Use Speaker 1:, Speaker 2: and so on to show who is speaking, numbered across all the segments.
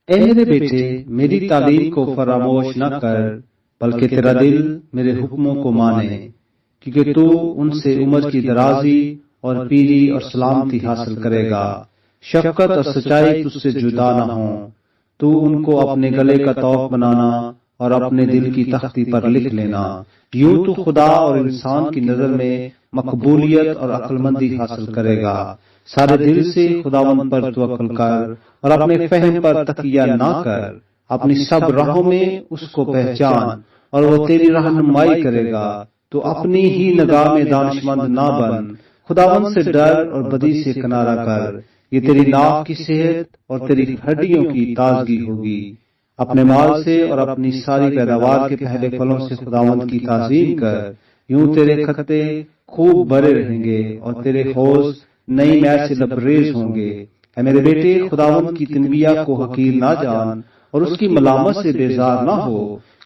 Speaker 1: اے میرے بیٹے، میری تعلیم کو فراموش نہ کر، بلکہ تیرا دل میرے حکموں کو مانے، کیونکہ تو ان سے عمر کی درازی اور پیری اور سلامتی حاصل کرے گا۔ شفقت اور سچائی تجھ سے جدا نہ ہوں، تو ان کو اپنے گلے کا طوق بنانا اور اپنے دل کی تختی پر لکھ لینا۔ یوں تو خدا اور انسان کی نظر میں مقبولیت اور عقل مندی حاصل کرے گا۔ سارے دل سے خداوند پر توکل کر اور اپنے فہم پر تکیہ نہ کر، اپنی سب راہوں میں اس کو پہچان اور وہ تیری رہنمائی کرے گا۔ تو اپنی ہی نگاہ میں دانشمند نہ بن، خداوند سے ڈر اور بدی سے کنارہ کر، یہ تیری ناک کی صحت اور تیری ہڈیوں کی تازگی ہوگی۔ اپنے مال سے اور اپنی ساری پیداوار کے پہلے پھلوں سے خداوند کی تعظیم کر، یوں تیرے کھتے خوب بھرے رہیں گے اور تیرے حوض نئی مے سے لبریز ہوں گے۔ اے میرے بیٹے، خداوند کی تنبیہ کو حقیر نہ جان اور اس کی ملامت سے بیزار نہ ہو،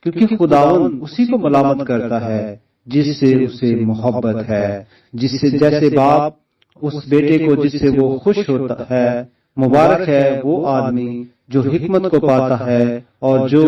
Speaker 1: کیونکہ خداوند اسی کو ملامت کرتا ہے جس سے اسے محبت ہے، جیسے باپ اس بیٹے کو جس سے وہ خوش ہوتا ہے۔ مبارک ہے وہ آدمی جو حکمت کو پاتا ہے اور جو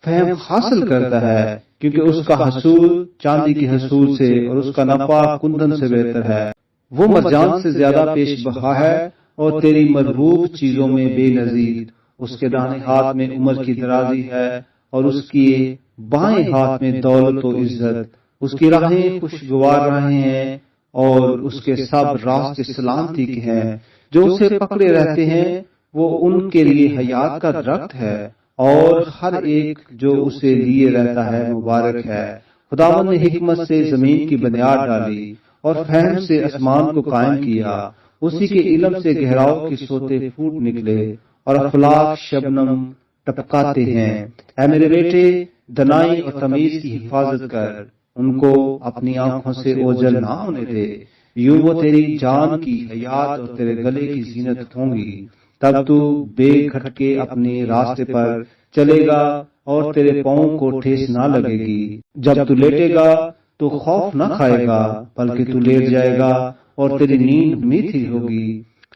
Speaker 1: فہم حاصل کرتا ہے، کیونکہ اس کا حصول چاندی کے حصول سے اور اس کا نفع کندن سے بہتر ہے۔ وہ مرجان سے زیادہ پیش بہا ہے اور تیری مرغوب چیزوں میں بے نظیر۔ اس کے داہنے ہاتھ میں عمر کی درازی ہے اور اس کی بائیں ہاتھ میں دولت و عزت۔ اس کی راہیں خوشگوار راہیں ہیں اور اس کے سب راستے سلامتی کے ہیں۔ جو اسے پکڑے رہتے ہیں وہ ان کے لیے حیات کا درخت ہے، اور ہر ایک جو اسے لیے رہتا ہے مبارک ہے۔ خداوند نے حکمت سے زمین کی بنیاد ڈالی اور فہم سے آسمان کو قائم کیا۔ اسی کے علم سے گہراؤ کے سوتے پھوٹ نکلے اور افلاک شبنم ٹپکاتے ہیں۔ اے میرے بیٹے، دنائی اور تمیز کی حفاظت کر، ان کو اپنی آنکھوں سے اوجھل نہ ہونے دے، یوں وہ تیری جان کی حیات اور تیرے گلے کی زینت ہوں گی۔ تب تو بے کھٹکے اپنے راستے پر چلے گا اور تیرے پاؤں کو ٹھیس نہ لگے گی۔ جب تو لیٹے گا تو خوف نہ کھائے گا، بلکہ تو لیٹ جائے گا اور تیری نیند میٹھی ہوگی۔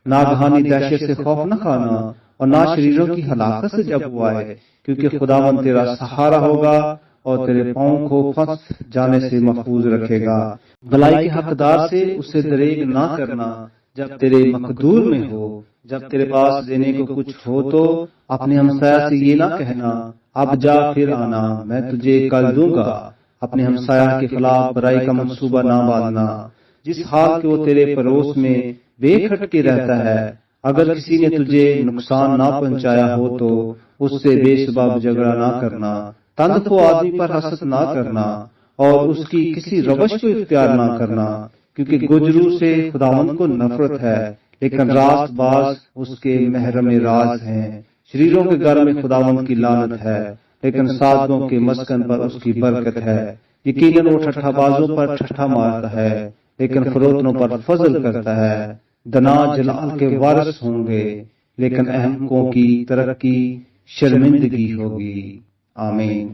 Speaker 1: ناگہانی دہشت سے خوف نہ کھانا اور نہ شریروں کی ہلاکت سے جب وہ آئے، کیونکہ خداوند تیرا سہارا ہوگا اور تیرے پاؤں کو پھنس جانے سے محفوظ رکھے گا۔ بھلائی کے حقدار سے اسے دریغ نہ کرنا جب تیرے مقدور میں ہو۔ جب تیرے پاس دینے کو کچھ ہو تو اپنے ہمسایہ سے یہ نہ کہنا، اب جا پھر آنا، میں تجھے کل دوں گا۔ اپنے ہمسایہ کے خلاف برائی کا منصوبہ نہ باندھنا، جس حال کہ وہ تیرے پڑوس میں بے کھٹکے رہتا ہے۔ اگر کسی نے تجھے نقصان نہ پہنچایا ہو تو اس سے بے سبب جھگڑا نہ کرنا۔ تند کو آدمی پر حسد نہ کرنا اور اس کی کسی روش کو اختیار نہ کرنا، کیونکہ گجرو سے خداوند کو نفرت ہے، لیکن راست باز اس کے محرم راز ہیں۔ شریروں کے گھر میں خداوند کی لعنت ہے، لیکن صادقوں کے مسکن پر اس کی برکت ہے۔ یقیناً وہ ٹھٹھا بازوں پر ٹھٹھا مارتا ہے، لیکن فروتنوں پر فضل کرتا ہے۔ دنا جلال کے وارث ہوں گے، لیکن احمقوں کی ترقی شرمندگی ہوگی۔ آمین۔